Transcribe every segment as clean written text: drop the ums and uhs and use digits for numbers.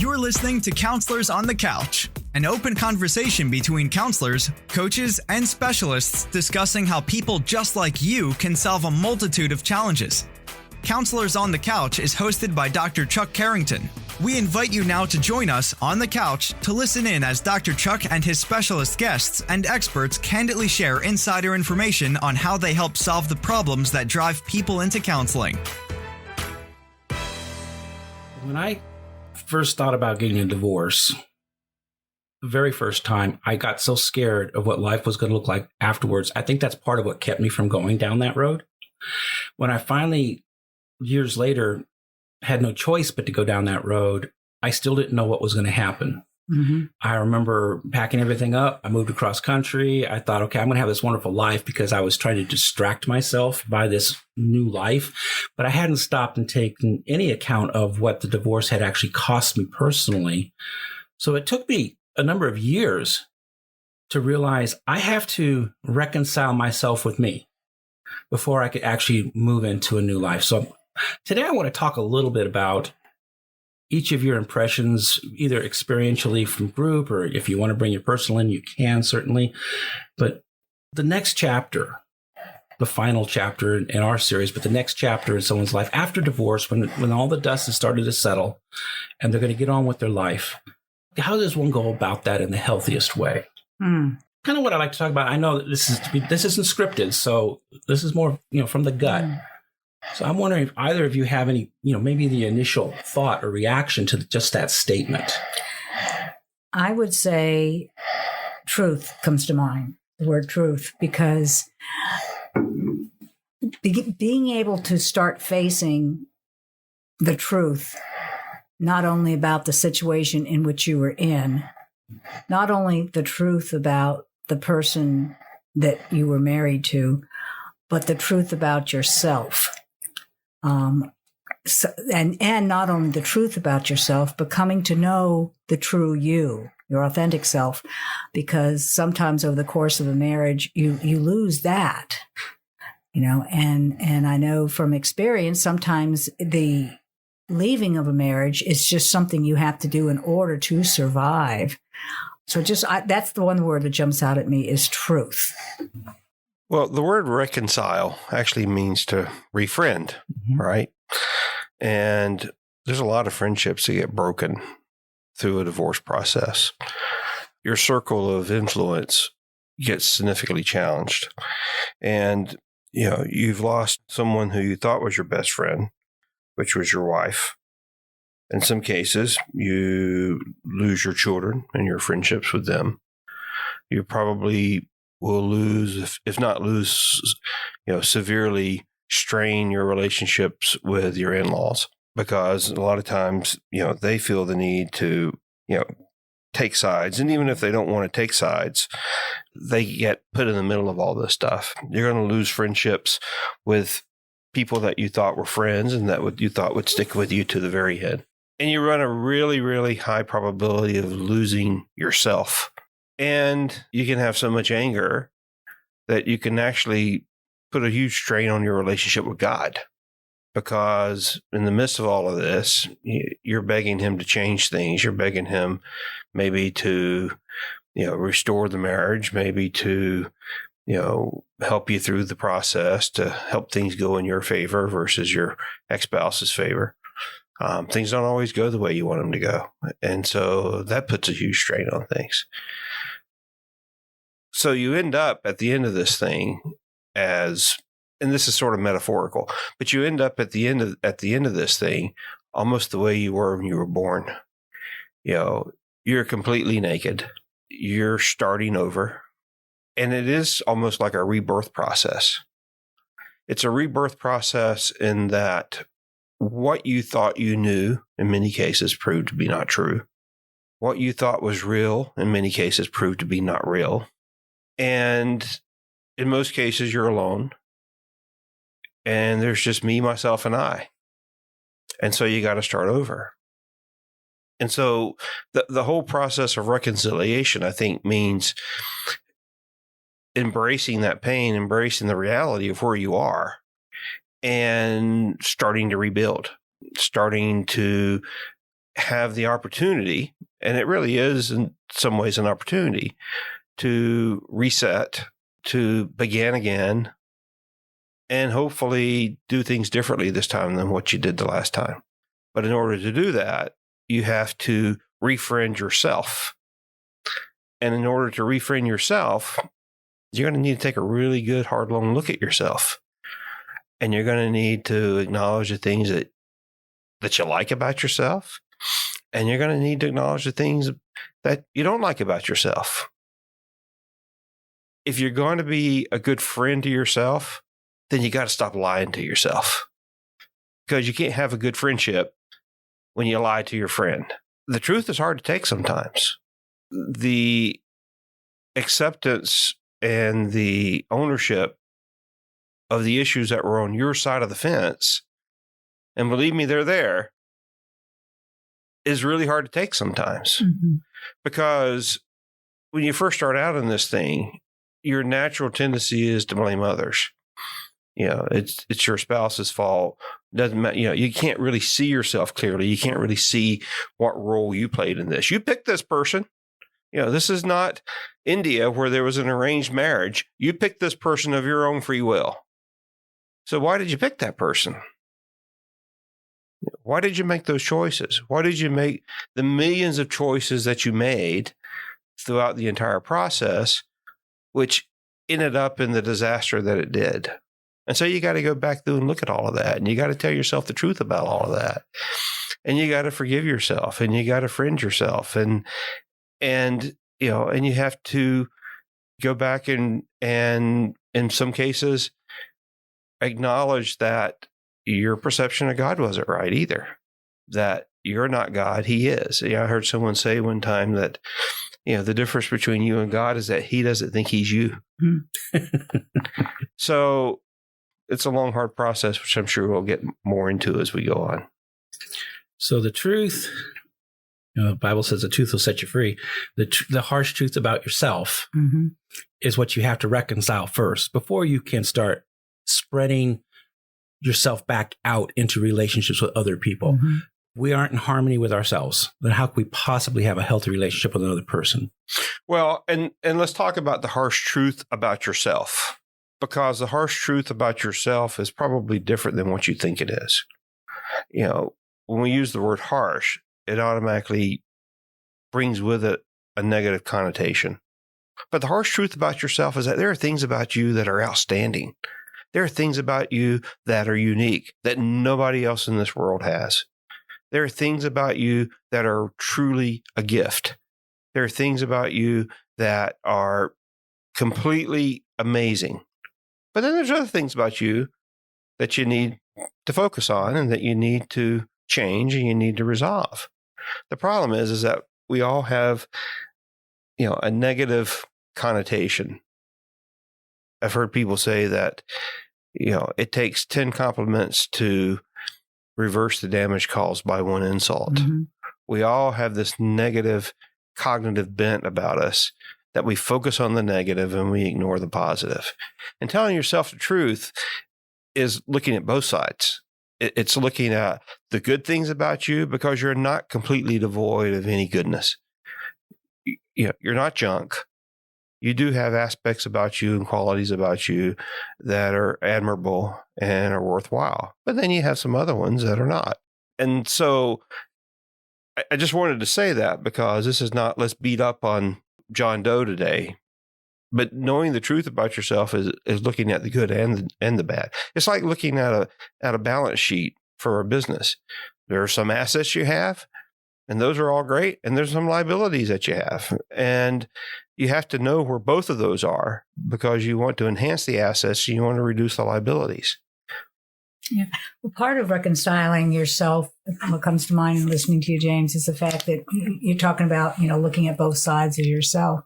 You're listening to Counselors on the Couch, an open conversation between counselors, coaches, and specialists discussing how people just like you can solve a multitude of challenges. Counselors on the Couch is hosted by Dr. Chuck Carrington. We invite you now to join us on the couch to listen in as Dr. Chuck and his specialist guests and experts candidly share insider information on how they help solve the problems that drive people into counseling. When I first thought about getting a divorce, the very first time, I got so scared of what life was going to look like afterwards. I think that's part of what kept me from going down that road. When I finally, years later, had no choice but to go down that road, I still didn't know what was going to happen. Mm-hmm. I remember packing everything up. I moved across country. I thought, okay, I'm going to have this wonderful life because I was trying to distract myself by this new life. But I hadn't stopped and taken any account of what the divorce had actually cost me personally. So it took me a number of years to realize I have to reconcile myself with me before I could actually move into a new life. So today I want to talk a little bit about each of your impressions, either experientially from group, or if you want to bring your personal in, you can certainly. But the next chapter, the final chapter in our series, but the next chapter in someone's life after divorce, when all the dust has started to settle and they're going to get on with their life, how does one go about that in the healthiest way? Kind of what I like to talk about. I know that this isn't scripted, so this is more, from the gut. So I'm wondering if either of you have any, maybe the initial thought or reaction to just that statement. I would say truth comes to mind, the word truth, because being able to start facing the truth, not only about the situation in which you were in, not only the truth about the person that you were married to, but the truth about yourself. And not only the truth about yourself, but coming to know the true you, your authentic self, because sometimes over the course of a marriage, you lose that, and I know from experience, sometimes the leaving of a marriage is just something you have to do in order to survive. So that's the one word that jumps out at me is truth. Well, the word reconcile actually means to refriend, right? And there's a lot of friendships that get broken through a divorce process. Your circle of influence gets significantly challenged. And, you've lost someone who you thought was your best friend, which was your wife. In some cases, you lose your children and your friendships with them. You probably will lose, if not lose, severely strain your relationships with your in-laws, because a lot of times, they feel the need to, take sides. And even if they don't want to take sides, they get put in the middle of all this stuff. You're going to lose friendships with people that you thought were friends and that you thought would stick with you to the very end. And you run a really, really high probability of losing yourself. And you can have so much anger that you can actually put a huge strain on your relationship with God, because in the midst of all of this, you're begging him to change things. You're begging him maybe to, restore the marriage, maybe to, help you through the process, to help things go in your favor versus your ex-spouse's favor. Things don't always go the way you want them to go. And so that puts a huge strain on things. So you end up at the end of this thing and this is sort of metaphorical, but you end up at the end of this thing almost the way you were when you were born. You're completely naked. You're starting over. And it is almost like a rebirth process. It's a rebirth process in that what you thought you knew in many cases proved to be not true. What you thought was real in many cases proved to be not real. And in most cases, you're alone. And there's just me, myself, and I. And so you got to start over. And so the whole process of reconciliation, I think, means embracing that pain, embracing the reality of where you are, and starting to rebuild, starting to have the opportunity, and it really is in some ways an opportunity, to reset, to begin again, and hopefully do things differently this time than what you did the last time. But in order to do that, you have to refriend yourself. And in order to refriend yourself, you're going to need to take a really good, hard, long look at yourself. And you're going to need to acknowledge the things that you like about yourself. And you're going to need to acknowledge the things that you don't like about yourself. If you're going to be a good friend to yourself, then you got to stop lying to yourself. Because you can't have a good friendship when you lie to your friend. The truth is hard to take sometimes. The acceptance and the ownership of the issues that were on your side of the fence, and believe me, they're there, is really hard to take sometimes. Mm-hmm. Because when you first start out in this thing, your natural tendency is to blame others. It's your spouse's fault. Doesn't matter. You can't really see yourself clearly. You can't really see what role you played in this. You picked this person. This is not India where there was an arranged marriage. You picked this person of your own free will. So why did you pick that person? Why did you make those choices? Why did you make the millions of choices that you made throughout the entire process, which ended up in the disaster that it did? And so you got to go back through and look at all of that. And you got to tell yourself the truth about all of that. And you got to forgive yourself, and you got to friend yourself. And you have to go back and in some cases acknowledge that your perception of God wasn't right either, that you're not God, He is. I heard someone say one time that, the difference between you and God is that He doesn't think He's you. So it's a long, hard process, which I'm sure we'll get more into as we go on. So the truth, the Bible says the truth will set you free. The harsh truth about yourself is what you have to reconcile first before you can start spreading yourself back out into relationships with other people. Mm-hmm. We aren't in harmony with ourselves. Then how could we possibly have a healthy relationship with another person? Well, and let's talk about the harsh truth about yourself, because the harsh truth about yourself is probably different than what you think it is. When we use the word harsh, it automatically brings with it a negative connotation. But the harsh truth about yourself is that there are things about you that are outstanding. There are things about you that are unique that nobody else in this world has. There are things about you that are truly a gift. There are things about you that are completely amazing. But then there's other things about you that you need to focus on and that you need to change and you need to resolve. The problem is that we all have, a negative connotation. I've heard people say that, it takes 10 compliments to reverse the damage caused by one insult. Mm-hmm. We all have this negative cognitive bent about us that we focus on the negative and we ignore the positive. And telling yourself the truth is looking at both sides. It's looking at the good things about you, because you're not completely devoid of any goodness. You're not junk. You do have aspects about you and qualities about you that are admirable and are worthwhile. But then you have some other ones that are not. And so I just wanted to say that, because this is not, let's beat up on John Doe today. But knowing the truth about yourself is looking at the good and the bad. It's like looking at a balance sheet for a business. There are some assets you have, and those are all great. And there's some liabilities that you have. And you have to know where both of those are, because you want to enhance the assets and you want to reduce the liabilities. Yeah. Well, part of reconciling yourself, what comes to mind in listening to you, James, is the fact that you're talking about, looking at both sides of yourself,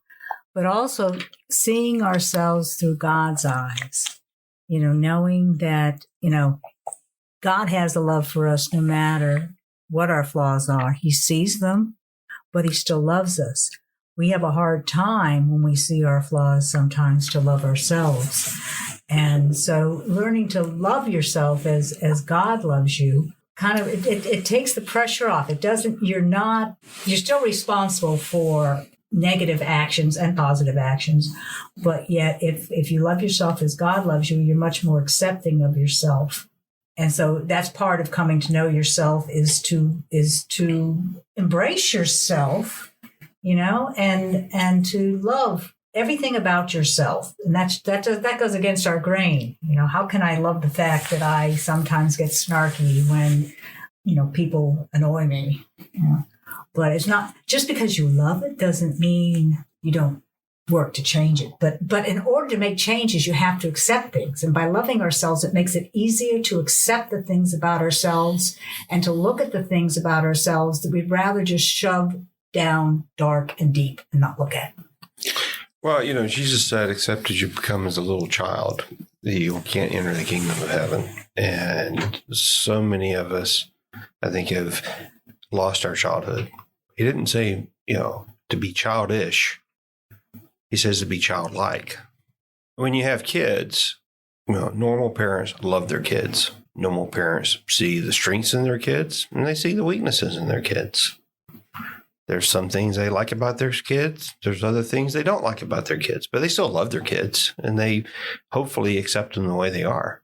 but also seeing ourselves through God's eyes, knowing that, God has a love for us no matter what our flaws are. He sees them, but He still loves us. We have a hard time when we see our flaws sometimes to love ourselves. And so learning to love yourself as God loves you, kind of, it takes the pressure off. It doesn't, you're still responsible for negative actions and positive actions. But yet, if you love yourself as God loves you, you're much more accepting of yourself. And so that's part of coming to know yourself is to embrace yourself, and to love everything about yourself. And that goes against our grain. How can I love the fact that I sometimes get snarky when, people annoy me? But it's not just because you love it doesn't mean you don't work to change it. But in order to make changes, you have to accept things. And by loving ourselves, it makes it easier to accept the things about ourselves and to look at the things about ourselves that we'd rather just shove down dark and deep and not look at. Well, Jesus said, except as you become as a little child, you can't enter the kingdom of heaven. And so many of us, I think, have lost our childhood. He didn't say, to be childish. He says to be childlike. When you have kids, normal parents love their kids. Normal parents see the strengths in their kids and they see the weaknesses in their kids. There's some things they like about their kids. There's other things they don't like about their kids, but they still love their kids and they hopefully accept them the way they are.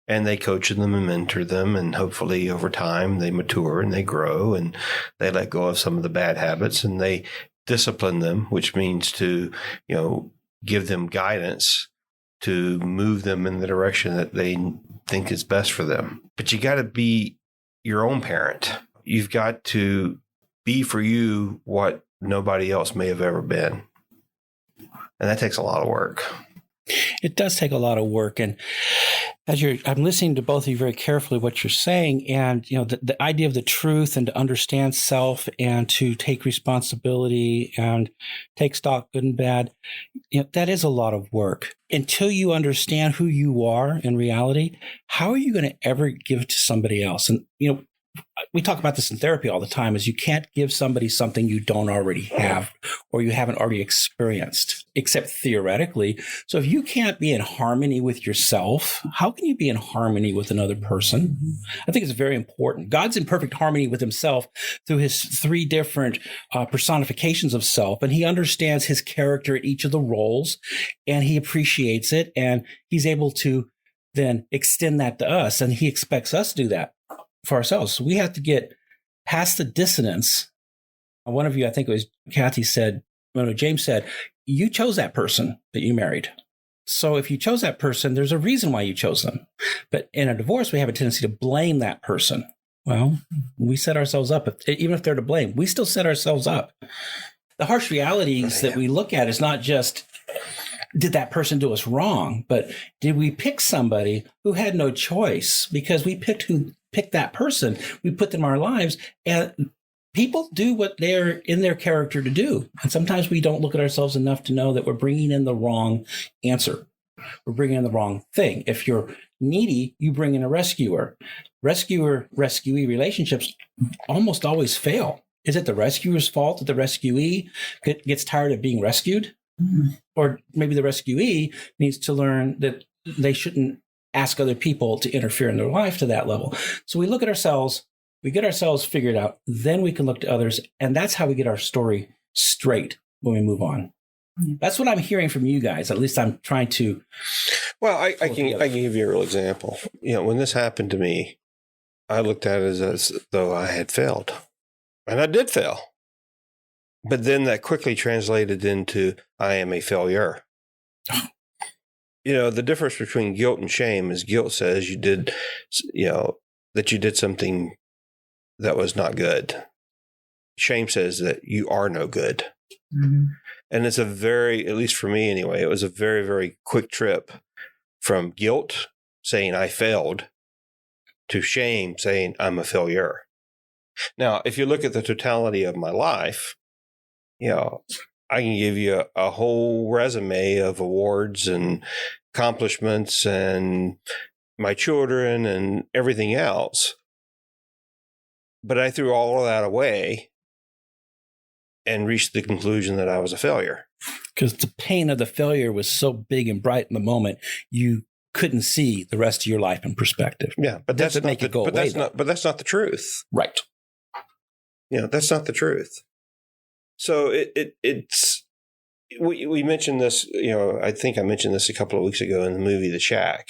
And they coach them and mentor them. And hopefully over time they mature and they grow and they let go of some of the bad habits and they discipline them, which means to, give them guidance to move them in the direction that they think is best for them. But you got to be your own parent. You've got to be for you what nobody else may have ever been. And that takes a lot of work. It does take a lot of work. And I'm listening to both of you very carefully what you're saying. And, the idea of the truth and to understand self and to take responsibility and take stock, good and bad, that is a lot of work. Until you understand who you are in reality, how are you going to ever give it to somebody else? And, we talk about this in therapy all the time, is you can't give somebody something you don't already have or you haven't already experienced, except theoretically. So if you can't be in harmony with yourself, how can you be in harmony with another person? I think it's very important. God's in perfect harmony with himself through his three different personifications of self, and he understands his character at each of the roles, and he appreciates it, and he's able to then extend that to us, and he expects us to do that for ourselves. So we have to get past the dissonance. One of you, I think it was Kathy said, James said, you chose that person that you married. So if you chose that person, there's a reason why you chose them. But in a divorce, we have a tendency to blame that person. Well, we set ourselves up. Even if they're to blame, we still set ourselves up. The harsh realities that we look at is not just, did that person do us wrong? But did we pick somebody who had no choice because we picked that person? We put them in our lives, and people do what they're in their character to do. And sometimes we don't look at ourselves enough to know that we're bringing in the wrong answer. We're bringing in the wrong thing. If you're needy, you bring in a rescuer. Rescuer-rescuee relationships almost always fail. Is it the rescuer's fault that the rescuee gets tired of being rescued? Mm-hmm. Or maybe the rescuee needs to learn that they shouldn't ask other people to interfere in their life to that level. So we look at ourselves, we get ourselves figured out, then we can look to others. And that's how we get our story straight when we move on. That's what I'm hearing from you guys. At least I'm trying to. Well, I can give you a real example. When this happened to me, I looked at it as though I had failed. And I did fail. But then that quickly translated into I am a failure. The difference between guilt and shame is guilt says you did, that you did something that was not good. Shame says that you are no good. Mm-hmm. And it's at least for me anyway, it was a very, very quick trip from guilt saying I failed to shame saying I'm a failure. Now, if you look at the totality of my life, I can give you a whole resume of awards and accomplishments and my children and everything else. But I threw all of that away and reached the conclusion that I was a failure. Because the pain of the failure was so big and bright in the moment, you couldn't see the rest of your life in perspective. Yeah, but that's not that's not the truth. Right. That's not the truth. So it's we mentioned this, I think I mentioned this a couple of weeks ago in the movie The Shack.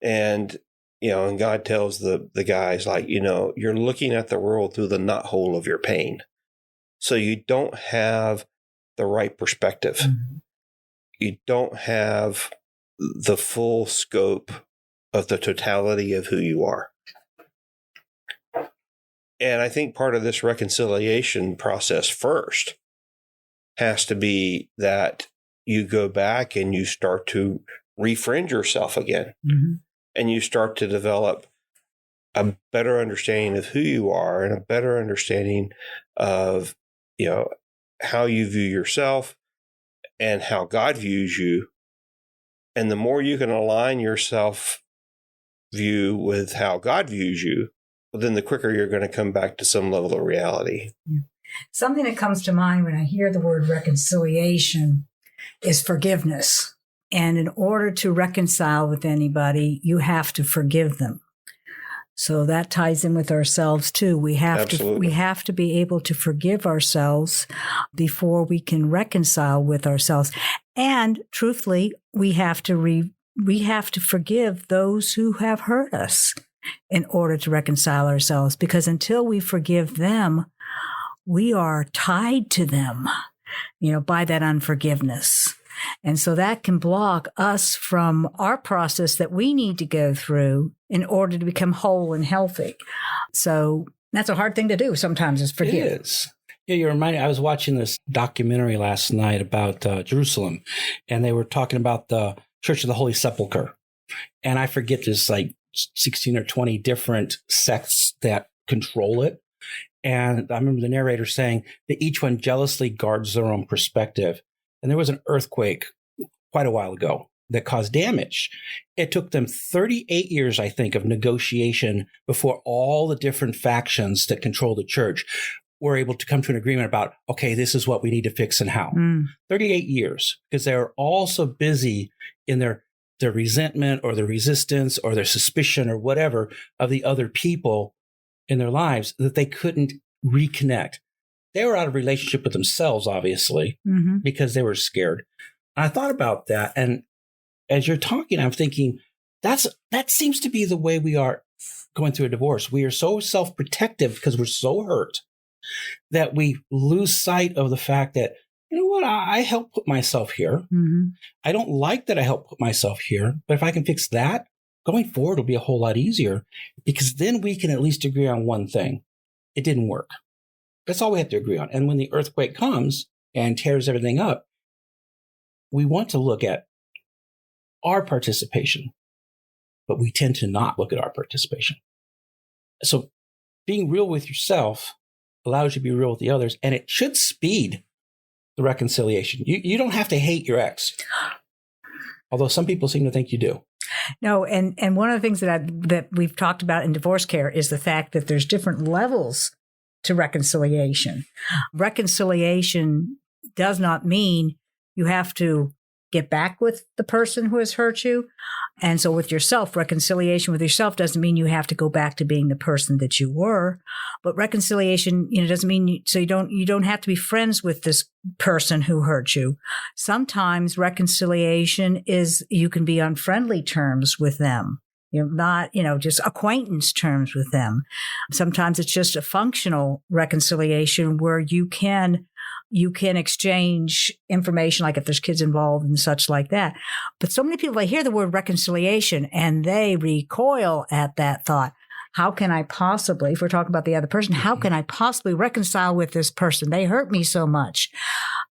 And and God tells the guys, like, you're looking at the world through the nut hole of your pain. So you don't have the right perspective. Mm-hmm. You don't have the full scope of the totality of who you are. And I think part of this reconciliation process first has to be that you go back and you start to refriend yourself again. Mm-hmm. And you start to develop a better understanding of who you are and a better understanding of, how you view yourself and how God views you. And the more you can align your self view with how God views you, then the quicker you're going to come back to some level of reality. Yeah. Something that comes to mind when I hear the word reconciliation is forgiveness. And in order to reconcile with anybody, you have to forgive them. So that ties in with ourselves too. We have to be able to forgive ourselves before we can reconcile with ourselves. And truthfully, we have to forgive those who have hurt us in order to reconcile ourselves, because until we forgive them, we are tied to them, by that unforgiveness. And so that can block us from our process that we need to go through in order to become whole and healthy. So that's a hard thing to do sometimes, is forgive. It is. Yeah, you're reminded. I was watching this documentary last night about Jerusalem, and they were talking about the Church of the Holy Sepulchre. And I forget, there's like 16 or 20 different sects that control it. And I remember the narrator saying that each one jealously guards their own perspective. And there was an earthquake quite a while ago that caused damage. It took them 38 years, I think, of negotiation before all the different factions that control the church were able to come to an agreement about, okay, this is what we need to fix and how. 38 years, because they were all so busy in their resentment or their resistance or their suspicion or whatever of the other people in their lives that they couldn't reconnect. They were out of relationship with themselves, obviously, because they were scared. And I thought about that. And as you're talking, I'm thinking, that seems to be the way we are going through a divorce. We are so self-protective because we're so hurt that we lose sight of the fact that, I helped put myself here. Mm-hmm. I don't like that I helped put myself here. But if I can fix that, going forward will be a whole lot easier, because then we can at least agree on one thing. It didn't work. That's all we have to agree on. And when the earthquake comes and tears everything up, we want to look at our participation, but we tend to not look at our participation. So being real with yourself allows you to be real with the others, and it should speed the reconciliation. You don't have to hate your ex, although some people seem to think you do. No, and one of the things that we've talked about in divorce care is the fact that there's different levels to reconciliation. Reconciliation does not mean you have to get back with the person who has hurt you. And so with yourself, reconciliation with yourself doesn't mean you have to go back to being the person that you were. But reconciliation, doesn't mean you don't have to be friends with this person who hurt you. Sometimes reconciliation is you can be on friendly terms with them. Not, just acquaintance terms with them. Sometimes it's just a functional reconciliation where you can exchange information, like if there's kids involved and such like that. But so many people, they hear the word reconciliation and they recoil at that thought. How can I possibly, if we're talking about the other person, how can I possibly reconcile with this person? They hurt me so much.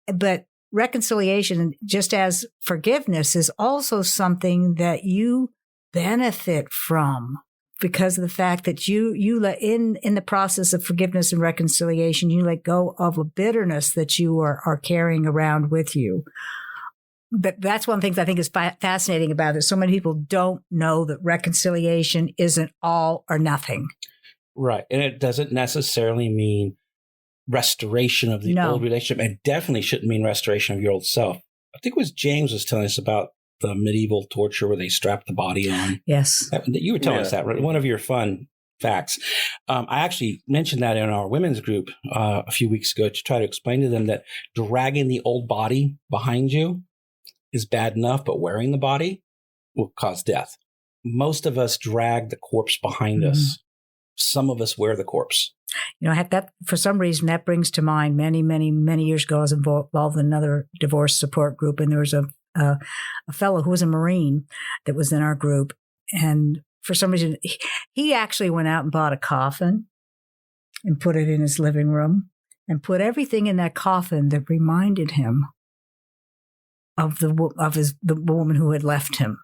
But reconciliation, just as forgiveness, is also something that you benefit from, because of the fact that you let in the process of forgiveness and reconciliation, you let go of a bitterness that you are carrying around with you. But that's one of the things I think is fascinating about it. So many people don't know that reconciliation isn't all or nothing. Right. And it doesn't necessarily mean restoration of the old relationship. It definitely shouldn't mean restoration of your old self. I think it was James was telling us about the medieval torture where they strap the body on. Yes. You were telling us that, right? One of your fun facts. I actually mentioned that in our women's group a few weeks ago to try to explain to them that dragging the old body behind you is bad enough, but wearing the body will cause death. Most of us drag the corpse behind us. Some of us wear the corpse. You know, I had that for some reason that brings to mind many, many, many years ago. I was involved in another divorce support group, and there was a fellow who was a Marine that was in our group, and for some reason he actually went out and bought a coffin and put it in his living room and put everything in that coffin that reminded him of the woman who had left him.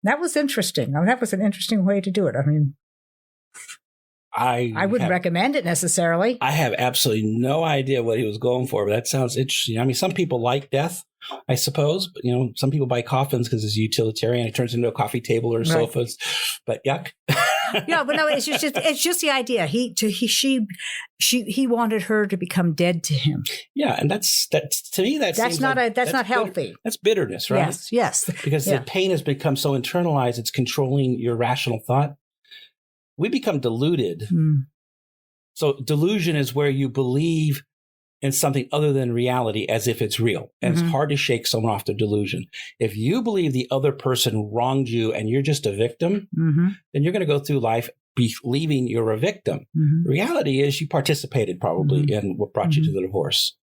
That was interesting. I mean, that was an interesting way to do it. I mean, I wouldn't recommend it necessarily. I have absolutely no idea what he was going for, but that sounds interesting. I mean, some people like death, I suppose, but some people buy coffins because it's utilitarian. It turns into a coffee table or sofas, but yuck. No, but no, it's just the idea. He wanted her to become dead to him. Yeah, and that's to me that's not healthy. That's bitterness, right? Yes. Because the pain has become so internalized, it's controlling your rational thought. We become deluded. So delusion is where you believe in something other than reality as if it's real. And it's hard to shake someone off their delusion. If you believe the other person wronged you and you're just a victim, then you're going to go through life believing you're a victim. The reality is you participated probably in what brought you to the divorce.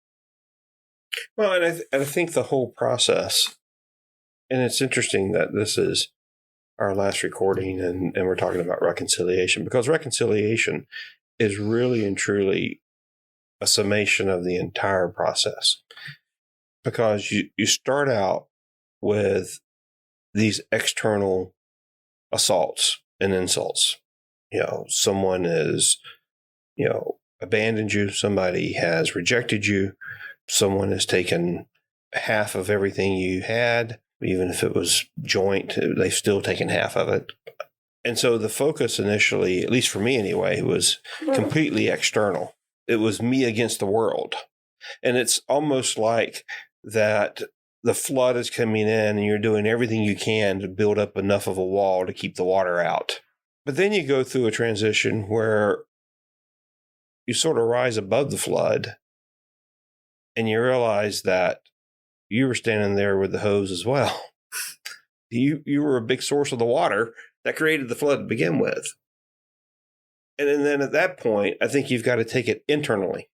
Well, and I think the whole process, and it's interesting that this is our last recording and we're talking about reconciliation, because reconciliation is really and truly a summation of the entire process. Because you start out with these external assaults and insults. Someone is, abandoned you. Somebody has rejected you. Someone has taken half of everything you had. Even if it was joint, they've still taken half of it. And so the focus initially, at least for me anyway, was completely external. It was me against the world. And it's almost like that the flood is coming in and you're doing everything you can to build up enough of a wall to keep the water out. But then you go through a transition where you sort of rise above the flood and you realize that you were standing there with the hose as well. You were a big source of the water that created the flood to begin with. And then at that point, I think you've got to take it internally.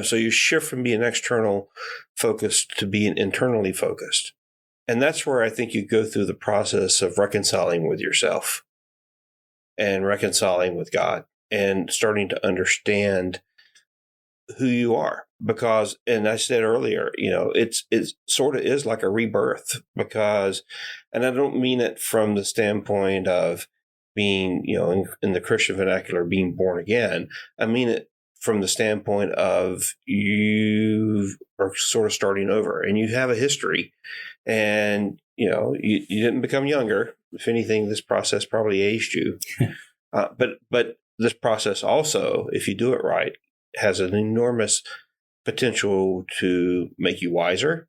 So you shift from being external focused to being internally focused. And that's where I think you go through the process of reconciling with yourself and reconciling with God and starting to understand who you are. Because, and I said earlier, it sort of is like a rebirth because, and I don't mean it from the standpoint of being, in the Christian vernacular, being born again. I mean it from the standpoint of you are sort of starting over and you have a history and, you didn't become younger. If anything, this process probably aged you. But this process also, if you do it right, has an enormous potential to make you wiser,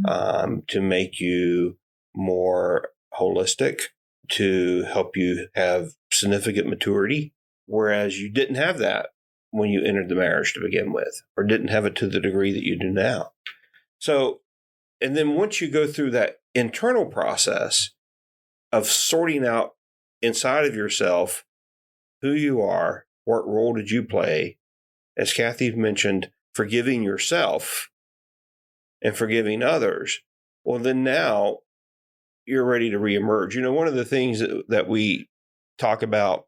to make you more holistic, to help you have significant maturity, whereas you didn't have that when you entered the marriage to begin with, or didn't have it to the degree that you do now. So, and then once you go through that internal process of sorting out inside of yourself who you are, what role did you play, as Kathy mentioned, forgiving yourself and forgiving others, well, then now you're ready to reemerge. One of the things that we talk about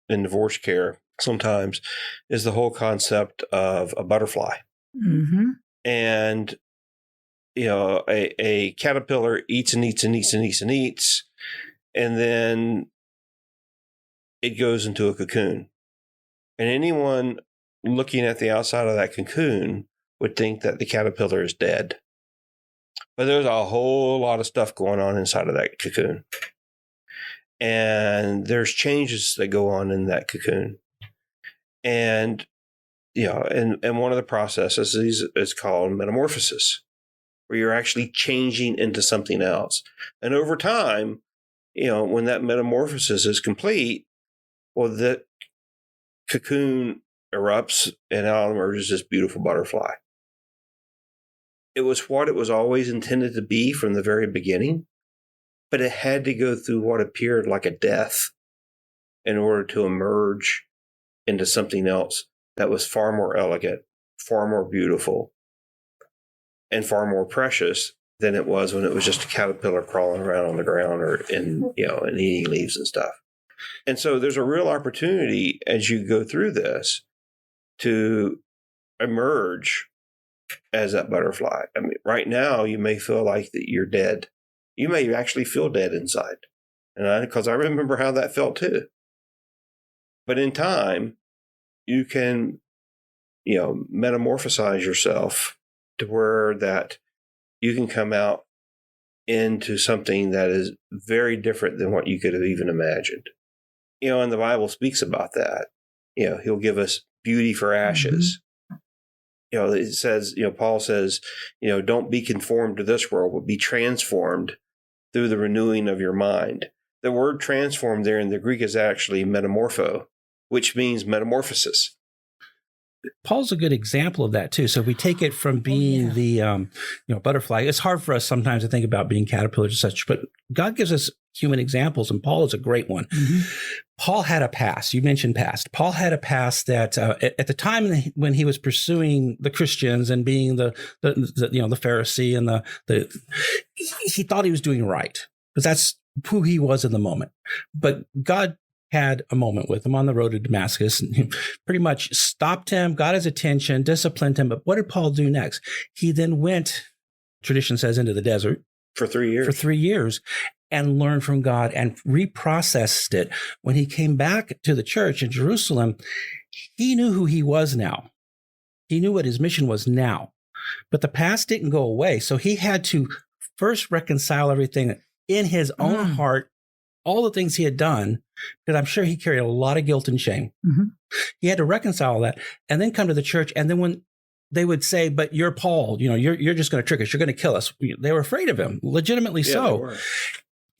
in divorce care sometimes is the whole concept of a butterfly. And, a caterpillar eats and eats and eats and eats and eats, and then it goes into a cocoon. And anyone looking at the outside of that cocoon would think that the caterpillar is dead. But there's a whole lot of stuff going on inside of that cocoon. And there's changes that go on in that cocoon. And, and one of the processes is called metamorphosis, where you're actually changing into something else. And over time, when that metamorphosis is complete, well, the cocoon erupts and out emerges this beautiful butterfly. It was what it was always intended to be from the very beginning, but it had to go through what appeared like a death in order to emerge into something else that was far more elegant, far more beautiful, and far more precious than it was when it was just a caterpillar crawling around on the ground or and eating leaves and stuff. And so there's a real opportunity as you go through this to emerge as that butterfly. I mean, right now you may feel like that you're dead. You may actually feel dead inside. And because I remember how that felt too. But in time, you can, metamorphosize yourself to where that you can come out into something that is very different than what you could have even imagined. And the Bible speaks about that. He'll give us beauty for ashes. It says, Paul says, don't be conformed to this world, but be transformed through the renewing of your mind. The word transformed there in the Greek is actually metamorpho, which means metamorphosis. Paul's a good example of that too. So if we take it from being the butterfly, it's hard for us sometimes to think about being caterpillars and such, but God gives us human examples, and Paul is a great one. Mm-hmm. Paul had a past. You mentioned past. Paul had a past that at the time when he was pursuing the Christians and being the Pharisee and he thought he was doing right because that's who he was in the moment. But God had a moment with him on the road to Damascus and he pretty much stopped him, got his attention, disciplined him. But what did Paul do next? He then went, tradition says, into the desert for 3 years. For 3 years and learned from God and reprocessed it. When he came back to the church in Jerusalem, he knew who he was now. He knew what his mission was now. But the past didn't go away. So he had to first reconcile everything in his own heart, all the things he had done, because I'm sure he carried a lot of guilt and shame. Mm-hmm. He had to reconcile that and then come to the church. And then when they would say, but you're Paul, you're just going to trick us. You're going to kill us. They were afraid of him, legitimately so.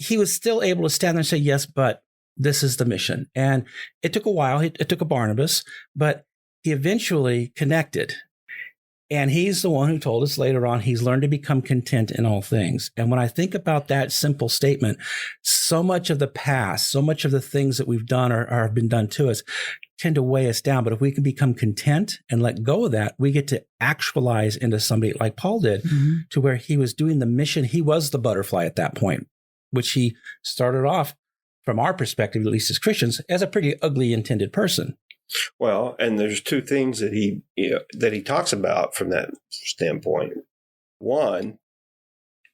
He was still able to stand there and say, yes, but this is the mission. And it took a while. It took a Barnabas, but he eventually connected. And he's the one who told us later on, he's learned to become content in all things. And when I think about that simple statement, so much of the past, so much of the things that we've done or have been done to us tend to weigh us down. But if we can become content and let go of that, we get to actualize into somebody like Paul did, to where he was doing the mission. He was the butterfly at that point, which he started off, from our perspective, at least as Christians, as a pretty ugly intended person. Well, and there's two things that he talks about from that standpoint. One,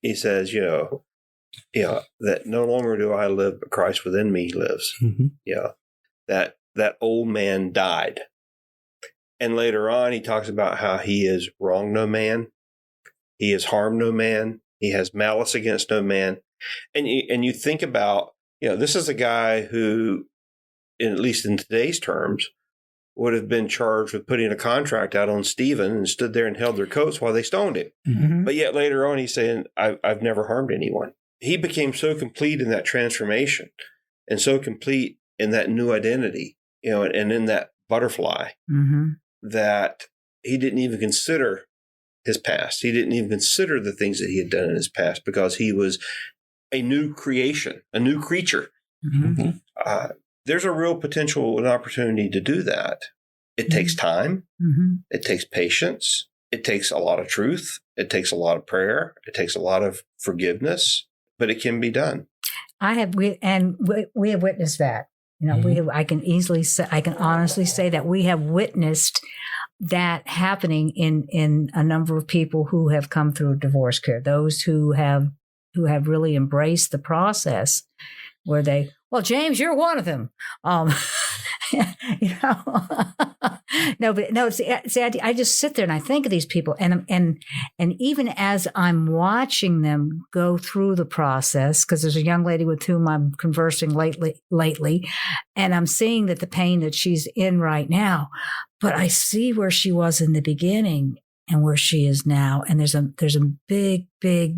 he says, that no longer do I live, but Christ within me lives. Mm-hmm. That old man died. And later on, he talks about how he has wronged no man, he has harmed no man, he has malice against no man. And you think about, this is a guy who, at least in today's terms, would have been charged with putting a contract out on Stephen and stood there and held their coats while they stoned him. Mm-hmm. But yet later on, he's saying, I've never harmed anyone. He became so complete in that transformation and so complete in that new identity, and in that butterfly, that he didn't even consider his past. He didn't even consider the things that he had done in his past because he was a new creation, a new creature. Mm-hmm. There's a real potential and opportunity to do that. It takes time. Mm-hmm. It takes patience. It takes a lot of truth. It takes a lot of prayer. It takes a lot of forgiveness, but it can be done. We have witnessed that. I can honestly say that we have witnessed that happening in a number of people who have come through divorce care. Those who have really embraced the process, where they, well, James, you're one of them. I just sit there and I think of these people, and even as I'm watching them go through the process, because there's a young lady with whom I'm conversing lately, and I'm seeing that the pain that she's in right now, but I see where she was in the beginning, and where she is now. And there's a big, big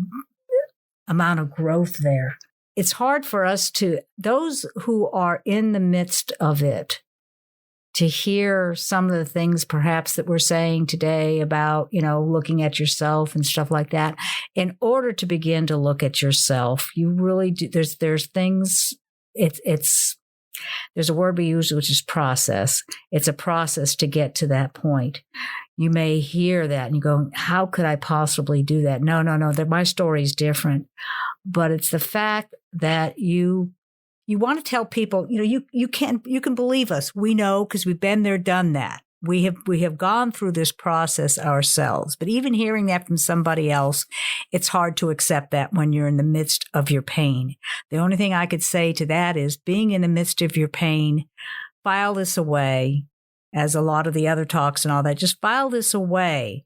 amount of growth there. It's hard for us those who are in the midst of it, to hear some of the things perhaps that we're saying today about, looking at yourself and stuff like that. In order to begin to look at yourself, you really do. There's things, there's a word we use, which is process. It's a process to get to that point. You may hear that and you go, how could I possibly do that? No, my story is different. But it's the fact that you want to tell people, you can believe us. We know, because we've been there, done that. We have gone through this process ourselves. But even hearing that from somebody else, it's hard to accept that when you're in the midst of your pain. The only thing I could say to that is, being in the midst of your pain, file this away, as a lot of the other talks and all that. Just file this away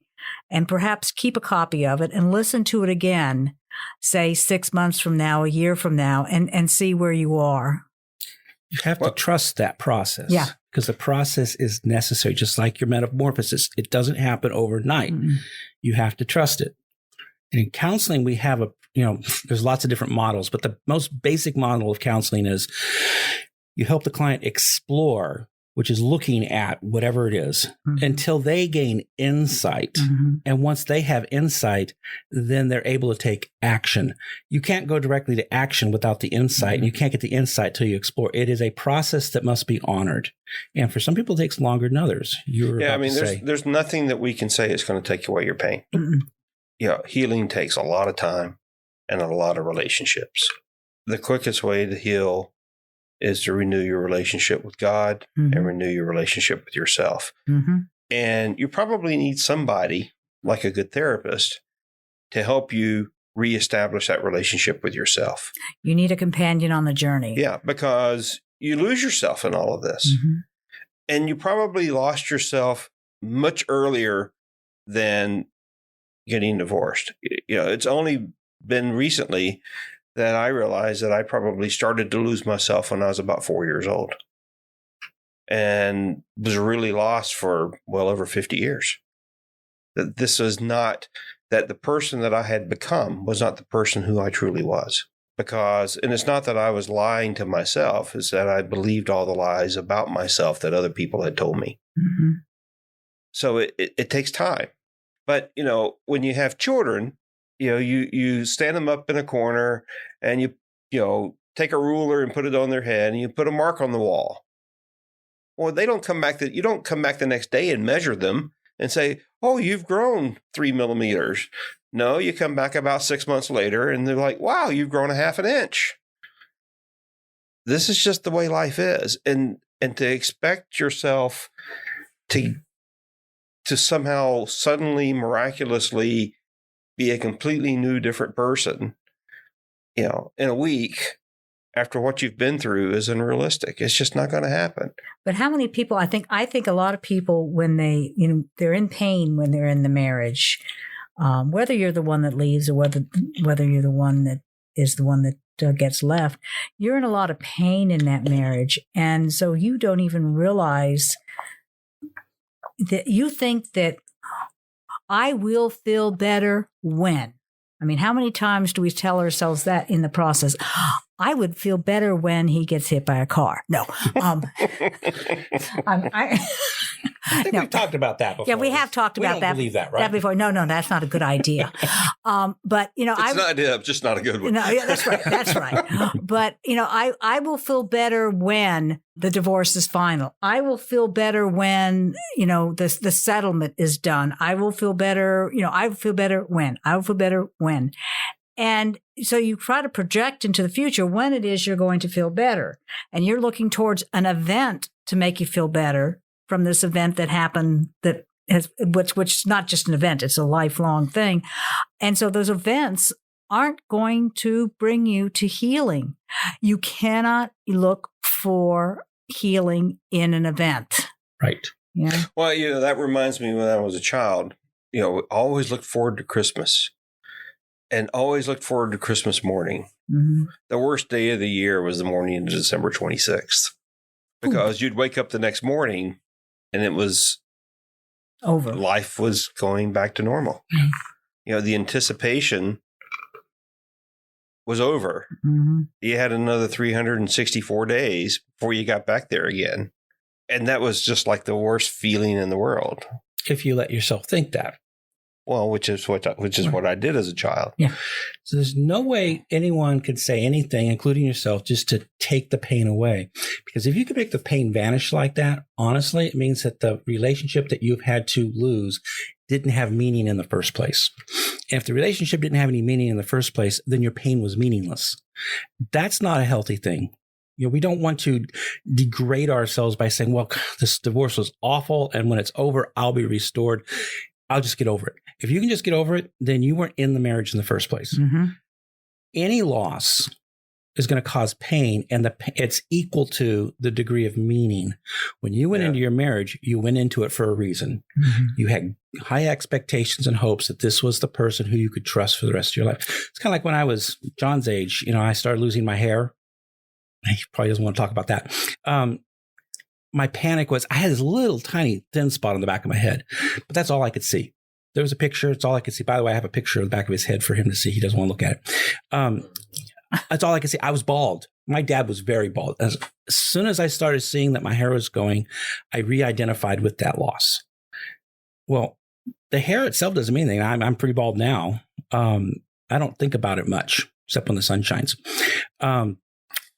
and perhaps keep a copy of it and listen to it again, say 6 months from now, a year from now, and see where you are. You have to trust that process. Yeah. Because the process is necessary, just like your metamorphosis. It doesn't happen overnight. Mm-hmm. You have to trust it. And in counseling, we have there's lots of different models, but the most basic model of counseling is you help the client explore, which is looking at whatever it is, mm-hmm. until they gain insight. Mm-hmm. And once they have insight, then they're able to take action. You can't go directly to action without the insight, mm-hmm. and you can't get the insight till you explore. It is a process that must be honored. And for some people, it takes longer than others. There's nothing that we can say is going to take away your pain. Mm-hmm. Healing takes a lot of time and a lot of relationships. The quickest way to heal is to renew your relationship with God, mm-hmm. and renew your relationship with yourself. Mm-hmm. And you probably need somebody, like a good therapist, to help you reestablish that relationship with yourself. You need a companion on the journey. Yeah, because you lose yourself in all of this. Mm-hmm. And you probably lost yourself much earlier than getting divorced. It's only been recently that I realized that I probably started to lose myself when I was about 4 years old, and was really lost for well over 50 years. That this was not, that the person that I had become was not the person who I truly was. And it's not that I was lying to myself, it's that I believed all the lies about myself that other people had told me. Mm-hmm. So it takes time. But, when you have children, you stand them up in a corner and you take a ruler and put it on their head and you put a mark on the wall. Well, they don't come back. You don't come back the next day and measure them and say, oh, you've grown 3 millimeters. No, you come back about 6 months later and they're like, wow, you've grown a half an inch. This is just the way life is. And to expect yourself to somehow suddenly, miraculously be a completely new, different person, in a week after what you've been through is unrealistic. It's just not going to happen. But how many people, I think a lot of people, when they're in pain when they're in the marriage, whether you're the one that leaves or whether you're the one that is the one that gets left, you're in a lot of pain in that marriage. And so you don't even realize that you think that I will feel better when. I mean, how many times do we tell ourselves that in the process? I would feel better when he gets hit by a car. No. I think we've talked about that before. Yeah, we have talked about that. Believe that, right? That before. No, that's not a good idea. But it's not idea, just not a good one. No, yeah, that's right. That's right. But I will feel better when the divorce is final. I will feel better when the settlement is done. I will feel better. I will feel better when. I will feel better when. And so you try to project into the future when it is you're going to feel better, and you're looking towards an event to make you feel better from this event that happened which is not just an event, it's a lifelong thing. And so those events aren't going to bring you to healing. You cannot look for healing in an event. Right. Yeah. Well, that reminds me when I was a child, I always looked forward to Christmas and always looked forward to Christmas morning. Mm-hmm. The worst day of the year was the morning of December 26th because you'd wake up the next morning and it was Over. Life was going back to normal. The anticipation was over. Mm-hmm. You had another 364 days before you got back there again. And that was just like the worst feeling in the world. If you let yourself think that. Well, which is what I did as a child. Yeah. So there's no way anyone could say anything, including yourself, just to take the pain away. Because if you could make the pain vanish like that, honestly, it means that the relationship that you've had to lose didn't have meaning in the first place. And if the relationship didn't have any meaning in the first place, then your pain was meaningless. That's not a healthy thing. We don't want to degrade ourselves by saying, well, this divorce was awful, and when it's over, I'll be restored. I'll just get over it. If you can just get over it, then you weren't in the marriage in the first place. Mm-hmm. Any loss is going to cause pain, and it's equal to the degree of meaning. When you went into your marriage, you went into it for a reason. Mm-hmm. You had high expectations and hopes that this was the person who you could trust for the rest of your life. It's kind of like when I was John's age, I started losing my hair. He probably doesn't want to talk about that. My panic was I had this little tiny thin spot on the back of my head, but that's all I could see. There was a picture. It's all I could see. By the way, I have a picture of the back of his head for him to see. He doesn't want to look at it. That's all I could see. I was bald. My dad was very bald. As soon as I started seeing that my hair was going, I re-identified with that loss. Well, the hair itself doesn't mean anything. I'm pretty bald now. I don't think about it much, except when the sun shines.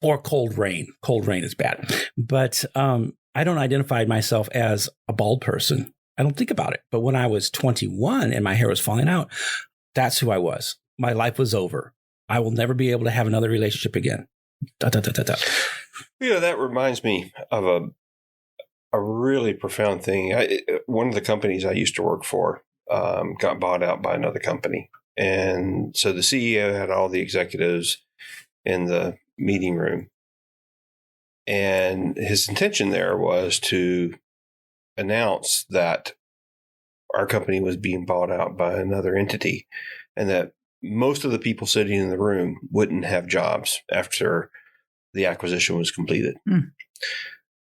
Or cold rain. Cold rain is bad. But I don't identify myself as a bald person. I don't think about it. But when I was 21 and my hair was falling out, that's who I was. My life was over. I will never be able to have another relationship again. That reminds me of a really profound thing. One of the companies I used to work for got bought out by another company. And so the CEO had all the executives in the meeting room. And his intention there was to announce that our company was being bought out by another entity and that most of the people sitting in the room wouldn't have jobs after the acquisition was completed. Mm.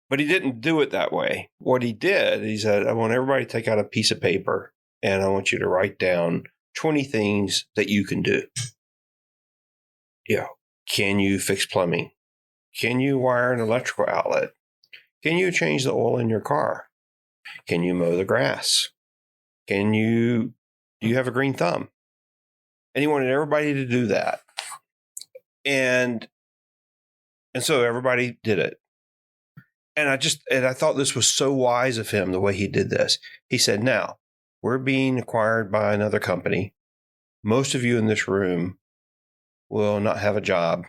But he didn't do it that way. What he did, he said, I want everybody to take out a piece of paper and I want you to write down 20 things that you can do. Can you fix plumbing? Can you wire an electrical outlet? Can you change the oil in your car? Can you mow the grass? Do you have a green thumb? And he wanted everybody to do that. And so everybody did it. And I thought this was so wise of him, the way he did this. He said, now, we're being acquired by another company. Most of you in this room will not have a job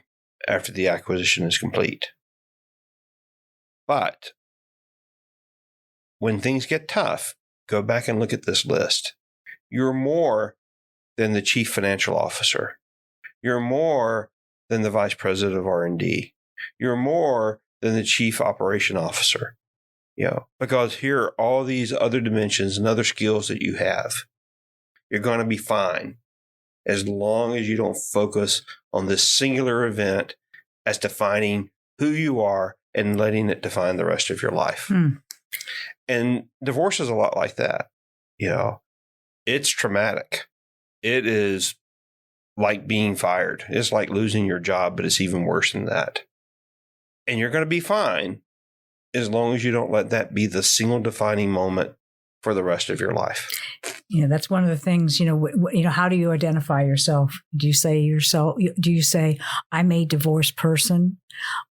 after the acquisition is complete. But when things get tough, go back and look at this list. You're more than the chief financial officer. You're more than the vice president of R&D. You're more than the chief operation officer. Because here are all these other dimensions and other skills that you have. You're going to be fine as long as you don't focus on this singular event as defining who you are and letting it define the rest of your life. And divorce is a lot like that. It's traumatic. It is like being fired. It's like losing your job, but it's even worse than that. And you're going to be fine as long as you don't let that be the single defining moment for the rest of your life. Yeah, that's one of the things, how do you identify yourself? Do you say I'm a divorced person?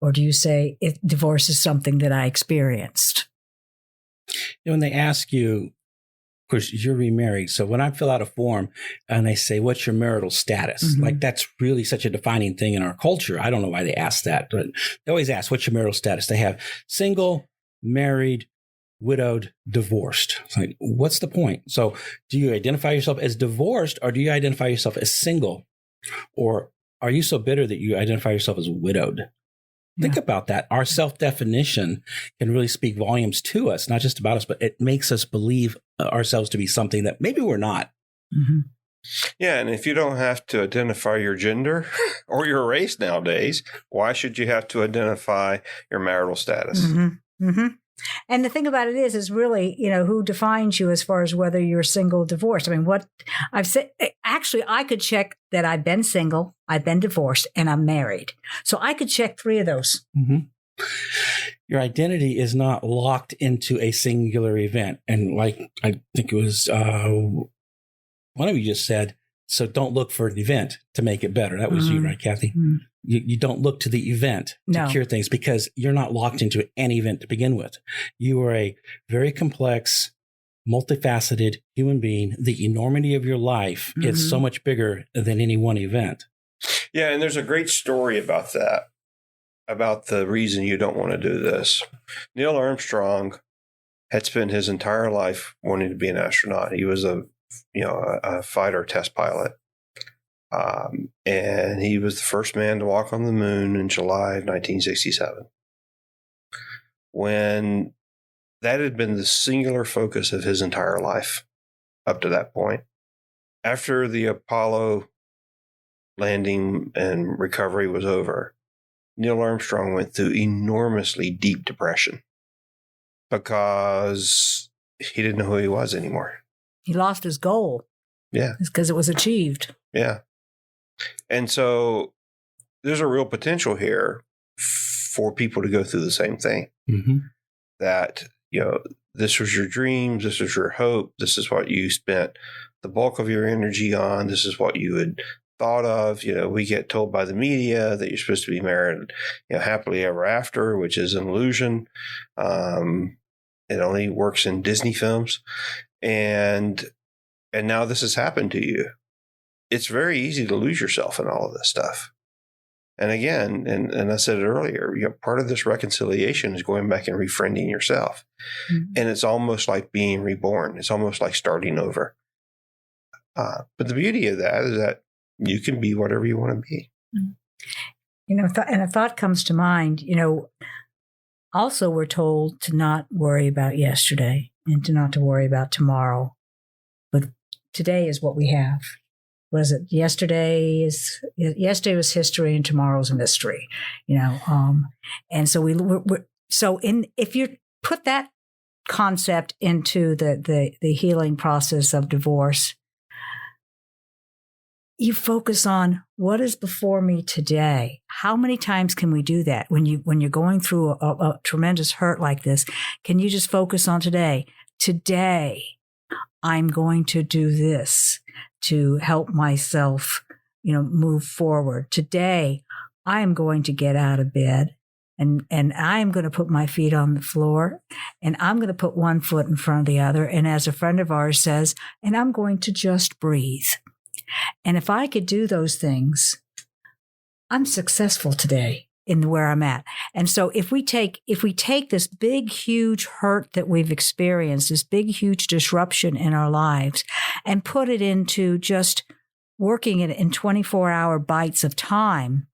Or do you say divorce is something that I experienced? When they ask you, of course, you're remarried. So when I fill out a form and they say, what's your marital status? Mm-hmm. Like that's really such a defining thing in our culture. I don't know why they ask that, but they always ask, what's your marital status? They have single, married, widowed, divorced. It's like, what's the point? So do you identify yourself as divorced or do you identify yourself as single? Or are you so bitter that you identify yourself as widowed? Think about that. Our self-definition can really speak volumes to us, not just about us, but it makes us believe ourselves to be something that maybe we're not. Mm-hmm. Yeah, and if you don't have to identify your gender or your race nowadays, why should you have to identify your marital status? Mm-hmm. Mm-hmm. And the thing about it is really, who defines you as far as whether you're single or divorced? I mean, what I've said, actually, I could check that I've been single, I've been divorced, and I'm married. So I could check 3 of those. Mm-hmm. Your identity is not locked into a singular event. And like, I think it was one of you just said, so don't look for an event to make it better. That was you, right, Kathy? Mm-hmm. You don't look to the event to cure things because you're not locked into any event to begin with. You are a very complex, multifaceted human being. The enormity of your life is so much bigger than any one event. Yeah, and there's a great story about that, about the reason you don't want to do this. Neil Armstrong had spent his entire life wanting to be an astronaut. He was a fighter test pilot. And he was the first man to walk on the moon in July of 1967. When that had been the singular focus of his entire life up to that point. After the Apollo landing and recovery was over, Neil Armstrong went through enormously deep depression because he didn't know who he was anymore. He lost his goal. Yeah. It's because it was achieved. Yeah. And so there's a real potential here for people to go through the same thing. Mm-hmm. That, this was your dreams, this was your hope, this is what you spent the bulk of your energy on, this is what you had thought of. We get told by the media that you're supposed to be married, happily ever after, which is an illusion. It only works in Disney films. And now this has happened to you. It's very easy to lose yourself in all of this stuff. And again, and I said it earlier, part of this reconciliation is going back and refriending yourself. Mm-hmm. And it's almost like being reborn. It's almost like starting over. But the beauty of that is that you can be whatever you want to be. And a thought comes to mind, also we're told to not worry about yesterday and not to worry about tomorrow. But today is what we have. What is it? Yesterday was history and tomorrow's a mystery, and so if you put that concept into the healing process of divorce, you focus on what is before me today. How many times can we do that when you're going through a tremendous hurt like this? Can you just focus on today? Today, I'm going to do this to help myself, move forward. Today, I am going to get out of bed and I am going to put my feet on the floor and I'm going to put one foot in front of the other. And as a friend of ours says, and I'm going to just breathe. And if I could do those things, I'm successful today in where I'm at. And so if we take this big, huge hurt that we've experienced, this big, huge disruption in our lives, and put it into just working it in 24-hour bites of time,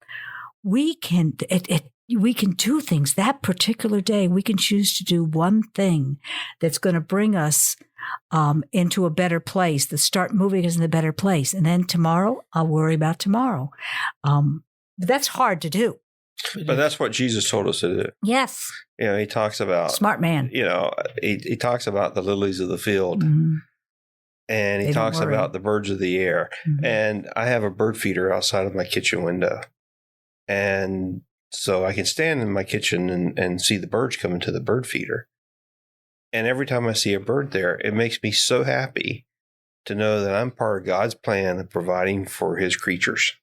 we can do things. That particular day, we can choose to do one thing that's going to bring us into a better place, to start moving us in a better place. And then tomorrow, I'll worry about tomorrow. But that's hard to do. But that's what Jesus told us to do. Yes. He talks about smart man. He talks about the lilies of the field, and he talks about the birds of the air. Mm-hmm. And I have a bird feeder outside of my kitchen window, and so I can stand in my kitchen and see the birds coming to the bird feeder. And every time I see a bird there, it makes me so happy to know that I'm part of God's plan of providing for His creatures.